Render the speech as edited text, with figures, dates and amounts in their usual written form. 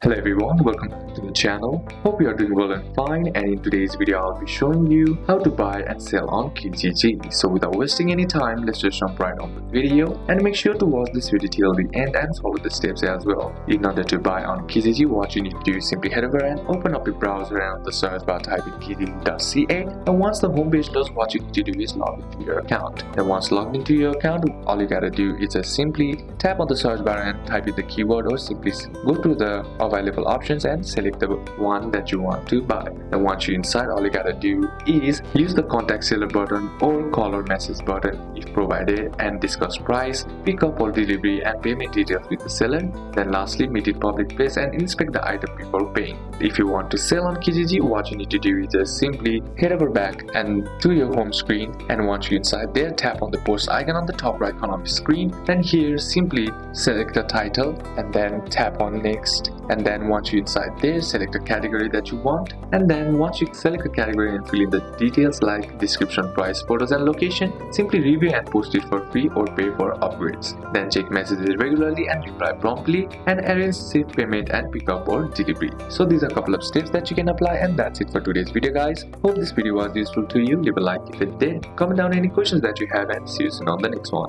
Hello everyone, welcome back to the channel. Hope you are doing well and fine, and in today's video I'll be showing you how to buy and sell on Kijiji. So without wasting any time, let's just jump right on the video and make sure to watch this video till the end and follow the steps as well. In order to buy on Kijiji, what you need to do is simply head over and open up your browser, and on the search bar type in kijiji.ca, and once the homepage loads, what you need to do is log into your account. Then once logged into your account, all you gotta do is just simply tap on the search bar and type in the keyword, or simply go to the available options and select the one that you want to buy. And once you're inside, all you gotta do is use the contact seller button or call or message button if provided, and discuss price, pick up or delivery and payment details with the seller. Then lastly, meet in public place and inspect the item before paying. If you want to sell on Kijiji, what you need to do is just simply head over back and to your home screen, and once you're inside there, tap on the post icon on the top right corner of the screen, and here simply select the title and then tap on next. And then once you're inside there, select a category that you want, and then once you select a category and fill in the details like description, price, photos and location, simply review and post it for free or pay for upgrades. Then check messages regularly and reply promptly, and arrange safe payment and pickup or delivery. So these are a couple of steps that you can apply, and that's it for today's video guys. Hope this video was useful to you. Leave a like if it did, comment down any questions that you have, and see you soon on the next one.